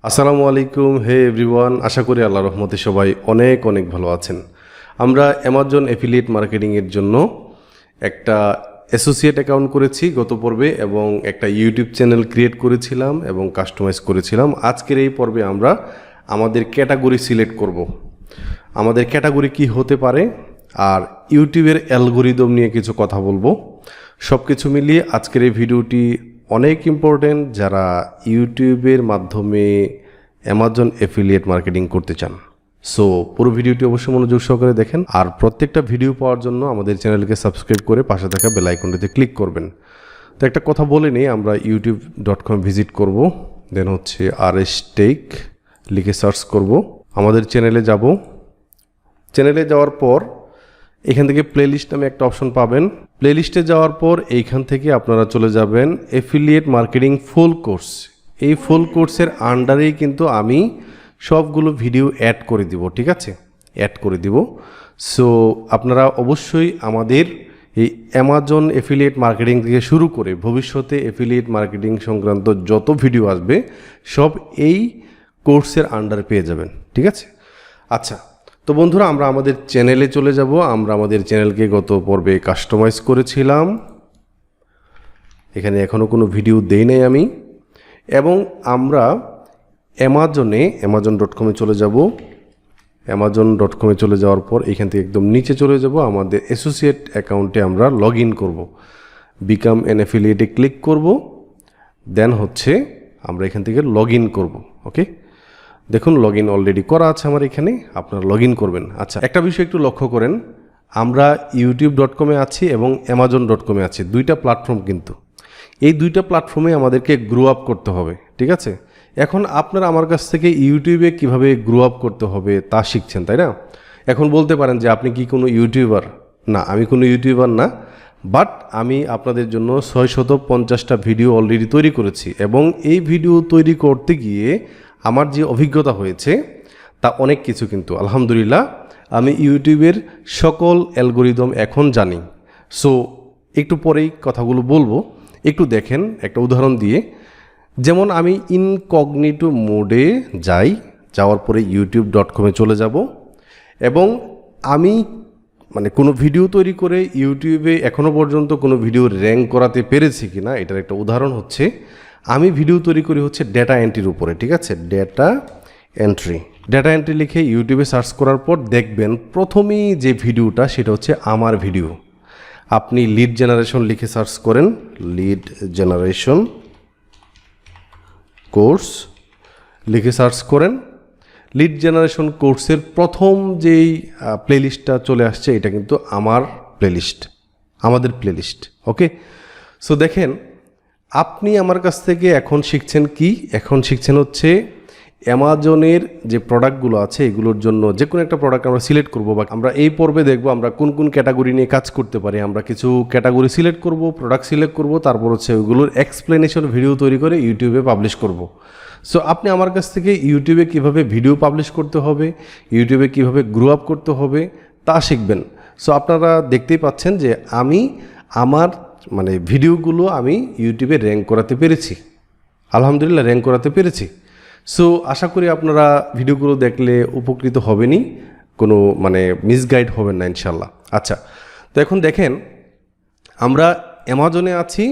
আসসালামু আলাইকুম। হে এভরিওয়ান, আশা করি আল্লাহর রহমতে সবাই অনেক অনেক ভালো আছেন। আমরা অ্যামাজন অ্যাফিলিয়েট মার্কেটিংয়ের জন্য একটা অ্যাসোসিয়েট অ্যাকাউন্ট করেছি গত পর্বে এবং একটা ইউটিউব চ্যানেল ক্রিয়েট করেছিলাম এবং কাস্টমাইজ করেছিলাম। আজকের এই পর্বে আমরা আমাদের ক্যাটাগরি সিলেক্ট করব। আমাদের ক্যাটাগরি কি হতে পারে আর ইউটিউবের অ্যালগোরিদম নিয়ে কিছু কথা বলবো। সব কিছু মিলিয়ে আজকের এই ভিডিওটি অনেক ইম্পর্টেন্ট যারা ইউটিউবের মাধ্যমে অ্যামাজন অ্যাফিলিয়েট মার্কেটিং করতে চান। সো পুরো ভিডিওটি অবশ্যই মনোযোগ সহকারে দেখেন আর প্রত্যেকটা ভিডিও পাওয়ার জন্য আমাদের চ্যানেলকে সাবস্ক্রাইব করে পাশে থাকা বেল আইকনটিতে ক্লিক করবেন। তো একটা কথা বলে নিই, আমরা youtube.com ভিজিট করব, দেন হচ্ছে RSTech লিখে সার্চ করব, আমাদের চ্যানেলে যাব। চ্যানেলে যাওয়ার পর এখান থেকে প্লেলিস্ট নামে একটা অপশন পাবেন। প্লেলিস্টে যাওয়ার পর এইখান থেকে আপনারা চলে যাবেন অ্যাফিলিয়েট মার্কেটিং ফুল কোর্স। এই ফুল কোর্সের আন্ডারেই কিন্তু আমি সবগুলো ভিডিও অ্যাড করে দিব, ঠিক আছে, অ্যাড করে দিব। সো আপনারা অবশ্যই আমাদের এই অ্যামাজন অ্যাফিলিয়েট মার্কেটিং থেকে শুরু করে ভবিষ্যতে অ্যাফিলিয়েট মার্কেটিং সংক্রান্ত যত ভিডিও আসবে সব এই কোর্সের আন্ডারে পেয়ে যাবেন, ঠিক আছে। আচ্ছা, তো বন্ধুরা আমরা আমাদের চ্যানেলে চলে যাব। আমরা আমাদের চ্যানেলকে গত পর্বে কাস্টমাইজ করেছিলাম, এখানে এখনও কোনো ভিডিও দেই নাই আমি। এবং আমরা অ্যামাজন.com চলে যাব। অ্যামাজন.com চলে যাওয়ার পর এখান থেকে একদম নিচে চলে যাব, আমাদের অ্যাসোসিয়েট অ্যাকাউন্টে আমরা লগ ইন করবো। বিকাম অ্যান অ্যাফিলিয়েটে ক্লিক করব, দেন হচ্ছে আমরা এখান থেকে লগ ইন করবো। ওকে, দেখুন লগ ইন অলরেডি করা আছে আমার এখানে, আপনারা লগ ইন করবেন। আচ্ছা, একটা বিষয় একটু লক্ষ্য করেন, আমরা youtube.com আছি এবং amazon.com আছি, দুইটা প্ল্যাটফর্ম। কিন্তু এই দুইটা প্ল্যাটফর্মে আমাদেরকে গ্রো আপ করতে হবে, ঠিক আছে। এখন আপনারা আমার কাছ থেকে ইউটিউবে কিভাবে গ্রো আপ করতে হবে তা শিখছেন, তাই না? এখন বলতে পারেন যে আপনি কি কোনো ইউটিউবার? না, আমি কোনো ইউটিউবার না, বাট আমি আপনাদের জন্য 650টা ভিডিও অলরেডি তৈরি করেছি এবং এই ভিডিও তৈরি করতে গিয়ে আমার যে অভিজ্ঞতা হয়েছে তা অনেক কিছু। কিন্তু আলহামদুলিল্লাহ আমি ইউটিউবের সকল অ্যালগোরিদম এখন জানি। সো একটু পরেই কথাগুলো বলবো, একটু দেখেন একটা উদাহরণ দিয়ে। যেমন আমি ইনকগনিটো মোডে যাই, যাওয়ার পরে youtube.com চলে যাব এবং আমি কোনো ভিডিও তৈরি করে ইউটিউবে এখনও পর্যন্ত কোনো ভিডিও র্যাঙ্ক করাতে পেরেছি কি না এটার একটা উদাহরণ হচ্ছে আমি ভিডিও তৈরি করি হচ্ছে ডেটা এন্ট্রির উপরে, ঠিক আছে। ডেটা এন্ট্রি লিখে ইউটিউবে সার্চ করার পর দেখবেন প্রথমেই যে ভিডিওটা সেটা হচ্ছে আমার ভিডিও। আপনি লিড জেনারেশন লিখে সার্চ করেন, লিড জেনারেশন কোর্স লিখে সার্চ করেন। লিড জেনারেশন কোর্সের প্রথম যেই প্লেলিস্টটা চলে আসছে এটা কিন্তু আমার প্লেলিস্ট, আমাদের প্লেলিস্ট। ওকে, সো দেখেন আপনি আমার কাছ থেকে এখন শিখছেন কি? এখন শিখছেন হচ্ছে অ্যামাজনের যে প্রোডাক্টগুলো আছে এগুলোর জন্য যে কোনো একটা প্রোডাক্ট আমরা সিলেক্ট করব, বা আমরা এই পর্বে দেখব আমরা কোন কোন ক্যাটাগরি নিয়ে কাজ করতে পারি। আমরা কিছু ক্যাটাগরি সিলেক্ট করব, প্রোডাক্ট সিলেক্ট করব, তারপর হচ্ছে ওইগুলোর এক্সপ্লেনেশন ভিডিও তৈরি করে ইউটিউবে পাবলিশ করব। সো আপনি আমার কাছ থেকে ইউটিউবে কিভাবে ভিডিও পাবলিশ করতে হবে, ইউটিউবে কিভাবে গ্রো আপ করতে হবে তা শিখবেন। সো আপনারা দেখতেই পাচ্ছেন যে আমি আমার ভিডিওগুলো আমি ইউটিউবে র্যাঙ্ক করাতে পেরেছি, আলহামদুলিল্লাহ র্যাঙ্ক করাতে পেরেছি। সো আশা করি আপনারা ভিডিওগুলো দেখলে উপকৃত হবেনই, কোনো মিসগাইড হবেন না ইনশাল্লাহ। আচ্ছা, তো এখন দেখেন আমরা অ্যামাজনে আছি,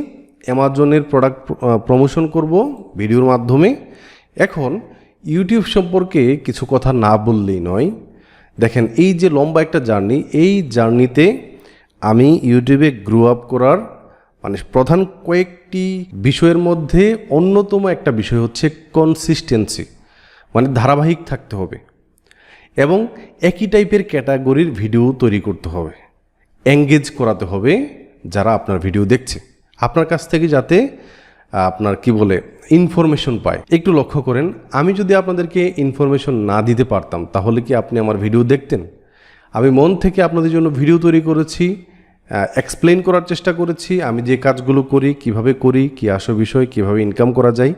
অ্যামাজনের প্রোডাক্ট প্রমোশন করব ভিডিওর মাধ্যমে। এখন ইউটিউব সম্পর্কে কিছু কথা না বললেই নয়। দেখেন এই যে লম্বা একটা জার্নি, এই জার্নিতে আমি ইউটিউবে গ্রো আপ করার প্রধান কয়েকটি বিষয়ের মধ্যে অন্যতম একটা বিষয় হচ্ছে কনসিস্টেন্সি, ধারাবাহিক থাকতে হবে এবং একই টাইপের ক্যাটাগরির ভিডিও তৈরি করতে হবে, এঙ্গেজ করাতে হবে যারা আপনার ভিডিও দেখছে, আপনার কাছ থেকে যাতে আপনার ইনফরমেশন পায়। একটু লক্ষ্য করেন, আমি যদি আপনাদেরকে ইনফরমেশন না দিতে পারতাম তাহলে কি আপনি আমার ভিডিও দেখতেন? আমি মন থেকে আপনাদের জন্য ভিডিও তৈরি করেছি, এক্সপ্লেন করার চেষ্টা করেছি আমি যে কাজগুলো করি, কিভাবে করি, কী আসল বিষয়, কিভাবে ইনকাম করা যায়,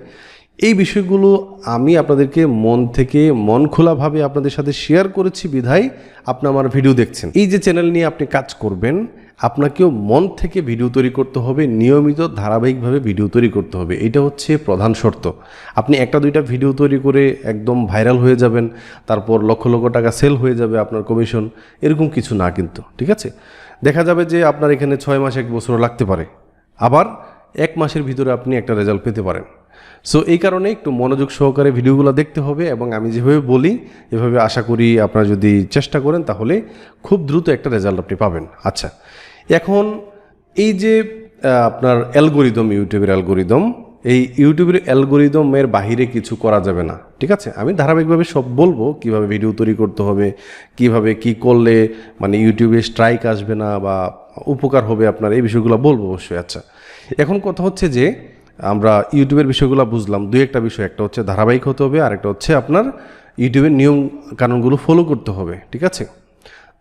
এই বিষয়গুলো আমি আপনাদেরকে মন থেকে মন খোলাভাবে আপনাদের সাথে শেয়ার করেছি বিধায় আপনি আমার ভিডিও দেখছেন। এই যে চ্যানেল নিয়ে আপনি কাজ করবেন, আপনাকেও মন থেকে ভিডিও তৈরি করতে হবে, নিয়মিত ধারাবাহিকভাবে ভিডিও তৈরি করতে হবে। এটা হচ্ছে প্রধান শর্ত। আপনি একটা দুইটা ভিডিও তৈরি করে একদম ভাইরাল হয়ে যাবেন, তারপর লক্ষ লক্ষ টাকা সেল হয়ে যাবে আপনার কমিশন, এরকম কিছু না কিন্তু, ঠিক আছে? দেখা যাবে যে আপনার এখানে 6 মাস 1 বছর লাগতে পারে, আবার 1 মাসের ভিতরে আপনি একটা রেজাল্ট পেতে পারেন। সো এই কারণে একটু মনোযোগ সহকারে ভিডিওগুলো দেখতে হবে, এবং আমি যেভাবে বলি এভাবে আশা করি আপনারা যদি চেষ্টা করেন তাহলে খুব দ্রুত একটা রেজাল্ট আপনি পাবেন। আচ্ছা, এখন এই যে আপনার অ্যালগোরিদম, ইউটিউবের অ্যালগোরিদম, এই ইউটিউবের অ্যালগোরিদমের বাহিরে কিছু করা যাবে না, ঠিক আছে? আমি ধারাবাহিকভাবে সব বলবো কিভাবে ভিডিও তৈরি করতে হবে, কিভাবে কি করলে মানে ইউটিউবে স্ট্রাইক আসবে না বা উপকার হবে আপনার, এই বিষয়গুলো বলবো অবশ্যই। আচ্ছা, এখন কথা হচ্ছে যে আমরা ইউটিউবের বিষয়গুলো বুঝলাম, দুই একটা বিষয়, একটা হচ্ছে ধারাবাহিক হতে হবে, আর একটা হচ্ছে আপনার ইউটিউবের নিয়ম কানুনগুলো ফলো করতে হবে, ঠিক আছে?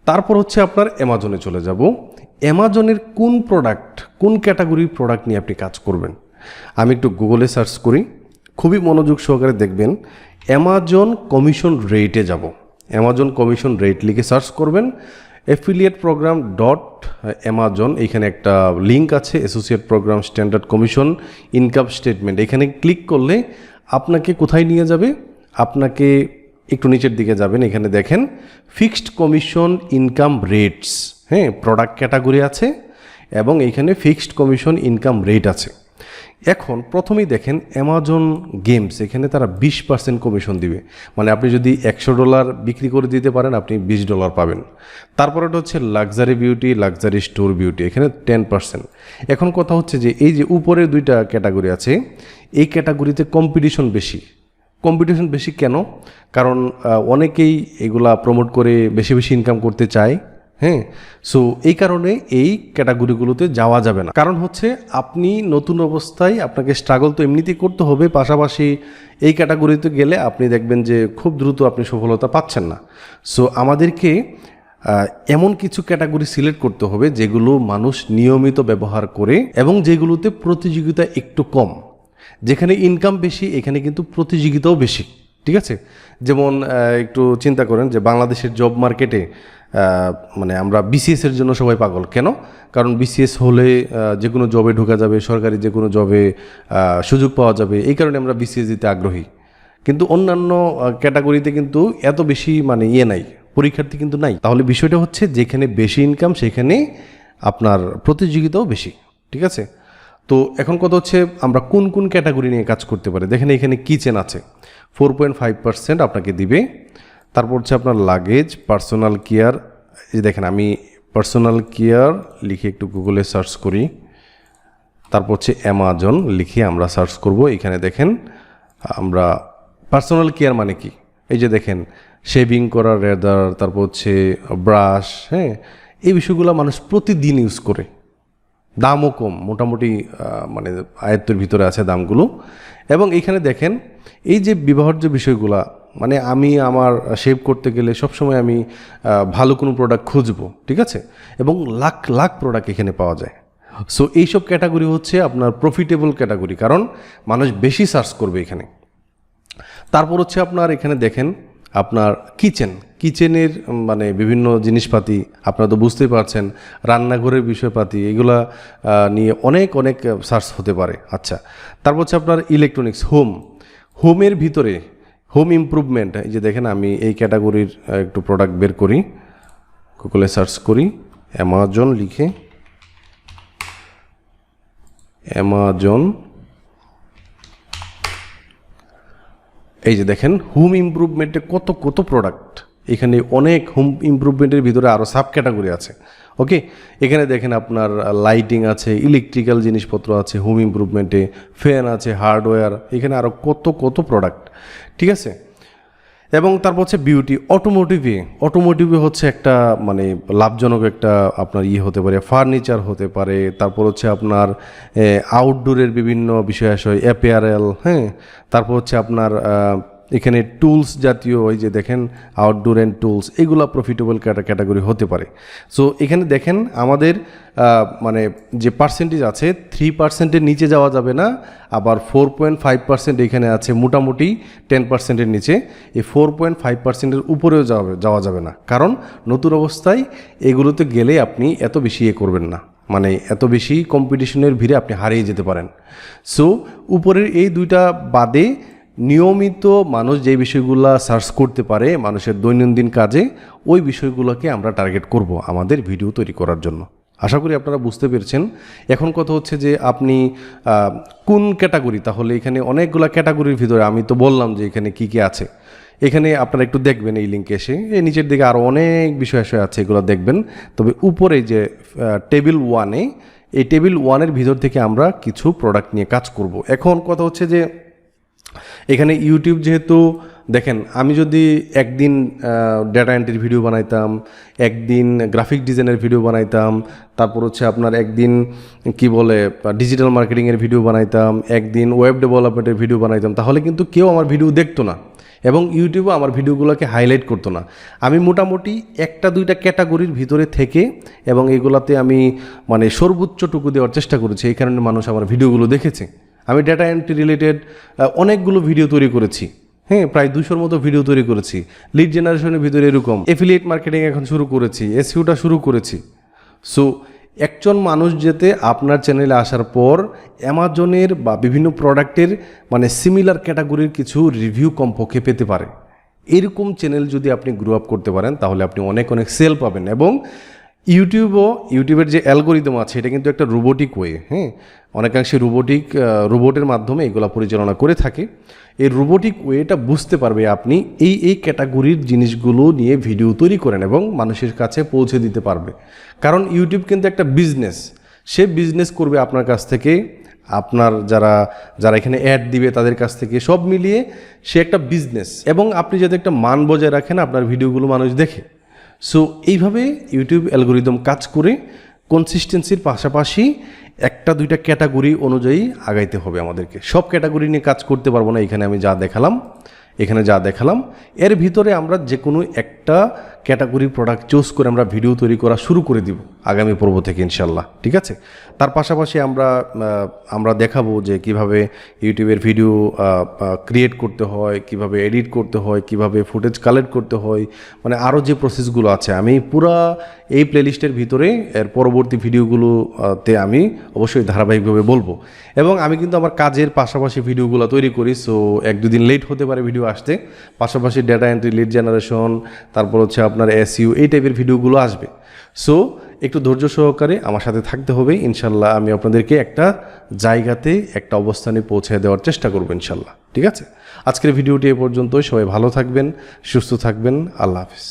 তারপর হচ্ছে আপনার অ্যামাজনে চলে যাব। অ্যামাজনের কোন প্রোডাক্ট, কোন ক্যাটাগরির প্রোডাক্ট নিয়ে আপনি কাজ করবেন, আমি একটু গুগলে সার্চ করি, খুবই মনোযোগ সহকারে দেখবেন। অ্যামাজন কমিশন রেটে যাব, অ্যামাজন কমিশন রেট লিখে সার্চ করবেন। অ্যাফিলিয়েট প্রোগ্রাম ডট অ্যামাজন, এইখানে একটা লিঙ্ক আছে, associate program standard commission income statement. এখানে ক্লিক করলে আপনাকে কোথায় নিয়ে যাবে, আপনাকে একটু নিচের দিকে যাবেন, এখানে দেখেন ফিক্সড কমিশন ইনকাম রেটস, হ্যাঁ, প্রোডাক্ট ক্যাটাগরি আছে এবং এইখানে ফিক্সড কমিশন ইনকাম রেট আছে। এখন প্রথমেই দেখেন অ্যামাজন গেমস, এখানে তারা 20% কমিশন দিবে, মানে আপনি যদি $100 বিক্রি করে দিতে পারেন আপনি $20 পাবেন। তারপরে এটা হচ্ছে luxury beauty, luxury store beauty, এখানে 10%। এখন কথা হচ্ছে যে এই যে উপরের দুইটা ক্যাটাগরি আছে, এই ক্যাটাগরিতে কম্পিটিশন বেশি। কম্পিটিশন বেশি কেন? কারণ অনেকেই এগুলা প্রমোট করে বেশি বেশি ইনকাম করতে চায়, হ্যাঁ। সো এই কারণে এই ক্যাটাগরিগুলোতে যাওয়া যাবে না। কারণ হচ্ছে আপনি নতুন অবস্থায় আপনাকে স্ট্রাগল তো এমনিতেই করতে হবে, পাশাপাশি এই ক্যাটাগরিতে গেলে আপনি দেখবেন যে খুব দ্রুত আপনি সফলতা পাচ্ছেন না। সো আমাদেরকে এমন কিছু ক্যাটাগরি সিলেক্ট করতে হবে যেগুলো মানুষ নিয়মিত ব্যবহার করে এবং যেগুলোতে প্রতিযোগিতা একটু কম। যেখানে ইনকাম বেশি এখানে কিন্তু প্রতিযোগিতাও বেশি, ঠিক আছে? যেমন একটু চিন্তা করেন যে বাংলাদেশের জব মার্কেটে মানে আমরা বিসিএসের জন্য সবাই পাগল কেন? কারণ বিসিএস হলে যে কোনো জবে ঢোকা যাবে, সরকারি যে কোনো জবে সুযোগ পাওয়া যাবে, এই কারণে আমরা বিসিএস দিতে আগ্রহী। কিন্তু অন্যান্য ক্যাটাগরিতে কিন্তু এত বেশি মানে নাই, পরীক্ষার্থী কিন্তু নাই। তাহলে বিষয়টা হচ্ছে যেখানে বেশি ইনকাম সেখানে আপনার প্রতিযোগিতাও বেশি, ঠিক আছে? তো এখন কথা হচ্ছে আমরা কোন কোন ক্যাটাগরি নিয়ে কাজ করতে পারি। দেখেন এখানে কিচেন আছে, 4.5% আপনাকে দিবে। তারপর হচ্ছে আপনার লাগেজ, পার্সোনাল কেয়ার, এই দেখেন আমি পার্সোনাল কেয়ার লিখে একটু গুগলে সার্চ করি, তারপর হচ্ছে অ্যামাজন লিখে আমরা সার্চ করব। এখানে দেখেন আমরা পার্সোনাল কেয়ার মানে কি, এই যে দেখেন শেভিং করার রেদার, তারপর হচ্ছে ব্রাশ, হ্যাঁ, এই বিষয়গুলো মানুষ প্রতিদিন ইউজ করে, দামও কম, মোটামুটি মানে আয়ত্তের ভিতরে আছে দামগুলো। এবং এইখানে দেখেন এই যে ব্যবহার্য বিষয়গুলা, মানে আমি আমার শেভ করতে গেলে সবসময় আমি ভালো কোনো প্রোডাক্ট খুঁজবো, ঠিক আছে? এবং লাখ লাখ প্রোডাক্ট এখানে পাওয়া যায়। সো এইসব ক্যাটাগরি হচ্ছে আপনার প্রফিটেবল ক্যাটাগরি, কারণ মানুষ বেশি সার্চ করবে এখানে। তারপর হচ্ছে আপনার এখানে দেখেন আপনার কিচেনের মানে বিভিন্ন জিনিসপাতি, আপনারা তো বুঝতেই পারছেন, রান্নাঘরের বিষয়পাতি, এগুলা নিয়ে অনেক অনেক সার্চ হতে পারে। আচ্ছা, তারপর হচ্ছে আপনার ইলেকট্রনিক্স, হোমের ভিতরে হোম ইমপ্রুভমেন্ট, এই যে দেখেন আমি এই ক্যাটাগরির একটু প্রোডাক্ট বের করি, গুগলে সার্চ করি, অ্যামাজন লিখে, অ্যামাজন, এই যে দেখেন হোম ইমপ্রুভমেন্টে কত কত প্রোডাক্ট, এখানে অনেক হোম ইমপ্রুভমেন্টের ভিতরে আরও সাব ক্যাটাগরি আছে। ওকে, এখানে দেখেন আপনার লাইটিং আছে, ইলেকট্রিক্যাল জিনিসপত্র আছে, হোম ইমপ্রুভমেন্টে ফ্যান আছে, হার্ডওয়্যার, এখানে আরও কত কত প্রোডাক্ট, ঠিক আছে? এবং তারপর হচ্ছে বিউটি, অটোমোটিভে হচ্ছে একটা মানে লাভজনক একটা আপনার হতে পারে, ফার্নিচার হতে পারে, তারপর হচ্ছে আপনার আউটডোরের বিভিন্ন বিষয় আসে, অ্যাপিয়ারেল, হ্যাঁ, তারপর হচ্ছে আপনার এখানে টুলস জাতীয় ওই যে দেখেন আউটডোর অ্যান্ড টুলস, এগুলো প্রফিটেবল ক্যাটাগরি হতে পারে। সো এখানে দেখেন আমাদের মানে যে পার্সেন্টেজ আছে 3%-এর নিচে যাওয়া যাবে না, আবার 4.5% এখানে আছে, মোটামুটি 10%-এর নিচে। এই 4.5%-এর উপরেও যাওয়া যাবে না, কারণ নতুন অবস্থায় এগুলোতে গেলে আপনি এত বেশি করবেন না, মানে এত বেশি কম্পিটিশনের ভিড়ে আপনি হারিয়ে যেতে পারেন। সো উপরের এই দুইটা বাদে নিয়মিত মানুষ যে বিষয়গুলো সার্চ করতে পারে মানুষের দৈনন্দিন কাজে, ওই বিষয়গুলোকে আমরা টার্গেট করব আমাদের ভিডিও তৈরি করার জন্য। আশা করি আপনারা বুঝতে পেরেছেন। এখন কথা হচ্ছে যে আপনি কোন ক্যাটাগরি, তাহলে এখানে অনেকগুলো ক্যাটাগরির ভিতরে আমি তো বললাম যে এখানে কি কি আছে। এখানে আপনারা একটু দেখবেন এই লিঙ্কে এসে, এই নিচের দিকে আরও অনেক বিষয় আছে, এগুলো দেখবেন। তবে উপরে যে টেবিল 1-এ, এই টেবিল 1-এর ভিতর থেকে আমরা কিছু প্রোডাক্ট নিয়ে কাজ করব। এখন কথা হচ্ছে যে এখানে ইউটিউব যেহেতু দেখেন, আমি যদি একদিন ডেটা এন্ট্রির ভিডিও বানাইতাম, একদিন গ্রাফিক ডিজাইনের ভিডিও বানাইতাম, তারপর হচ্ছে আপনার একদিন কি বলে ডিজিটাল মার্কেটিংয়ের ভিডিও বানাইতাম, একদিন ওয়েব ডেভেলপমেন্টের ভিডিও বানাইতাম, তাহলে কিন্তু কেউ আমার ভিডিও দেখতো না এবং ইউটিউবে আমার ভিডিওগুলোকে হাইলাইট করতো না। আমি মোটামুটি 1-2টা ক্যাটাগরির ভিতরে থেকে এবং এগুলাতে আমি মানে সর্বোচ্চটুকু দেওয়ার চেষ্টা করেছি, এই কারণে মানুষ আমার ভিডিওগুলো দেখেছে। আমি ডেটা এন্ট্রি রিলেটেড অনেকগুলো ভিডিও তৈরি করেছি, হ্যাঁ, প্রায় 200-র মতো ভিডিও তৈরি করেছি। লিড জেনারেশনের ভিতরে এরকম এফিলিয়েট মার্কেটিং এখন শুরু করেছি, এসইওটা শুরু করেছি। সো একজন মানুষ যাতে আপনার চ্যানেলে আসার পর অ্যামাজনের বা বিভিন্ন প্রোডাক্টের মানে সিমিলার ক্যাটাগরির কিছু রিভিউ কমপক্ষে পেতে পারে, এরকম চ্যানেল যদি আপনি গ্রো আপ করতে পারেন তাহলে আপনি অনেক সেল পাবেন। এবং ইউটিউবের যে অ্যালগোরিদম আছে এটা কিন্তু একটা রোবোটিক ওয়ে, হ্যাঁ, অনেকাংশে রোবটের মাধ্যমে এগুলো পরিচালনা করে থাকে। এই রোবোটিক ওয়েটা বুঝতে পারবে আপনি এই ক্যাটাগরির জিনিসগুলো নিয়ে ভিডিও তৈরি করেন এবং মানুষের কাছে পৌঁছে দিতে পারবে। কারণ ইউটিউব কিন্তু একটা বিজনেস, সে বিজনেস করবে আপনার কাছ থেকে, আপনার যারা এখানে অ্যাড দিবে তাদের কাছ থেকে, সব মিলিয়ে সে একটা বিজনেস। এবং আপনি যাতে একটা মান বজায় রাখেন, আপনার ভিডিওগুলো মানুষ দেখে। সো এইভাবে ইউটিউব অ্যালগোরিদম কাজ করে কনসিস্টেন্সির পাশাপাশি 1-2টা ক্যাটাগরি অনুযায়ী আগাইতে হবে আমাদেরকে। সব ক্যাটাগরি নিয়ে কাজ করতে পারবো না। এখানে যা দেখালাম এর ভিতরে আমরা যে কোনো একটা ক্যাটাগরি প্রোডাক্ট চুজ করে আমরা ভিডিও তৈরি করা শুরু করে দিব আগামী পর্ব থেকে ইনশাল্লাহ, ঠিক আছে। তার পাশাপাশি আমরা দেখাবো যে কিভাবে ইউটিউবের ভিডিও ক্রিয়েট করতে হয়, কিভাবে এডিট করতে হয়, কিভাবে ফুটেজ কালেক্ট করতে হয়, মানে আরও যে প্রসেসগুলো আছে আমি পুরা এই প্লেলিস্টের ভিতরে এর পরবর্তী ভিডিওগুলোতে আমি অবশ্যই ধারাবাহিকভাবে বলবো। এবং আমি কিন্তু আমার কাজের পাশাপাশি ভিডিওগুলো তৈরি করি, সো 1-2 দিন লেট হতে পারে ভিডিও আসতে। পাশাপাশি ডেটা এন্ট্রি, লিড জেনারেশন, তারপর হচ্ছে আপনার এসইও, এই টাইপের ভিডিওগুলো আসবে। সো একটু ধৈর্য সহকারে আমার সাথে থাকতে হবে। ইনশাল্লাহ আমি আপনাদেরকে একটা জায়গাতে, একটা অবস্থানে পৌঁছে দেওয়ার চেষ্টা করবো ইনশাল্লাহ, ঠিক আছে। আজকের ভিডিওটি এ পর্যন্তই। সবাই ভালো থাকবেন, সুস্থ থাকবেন। আল্লাহ হাফিজ।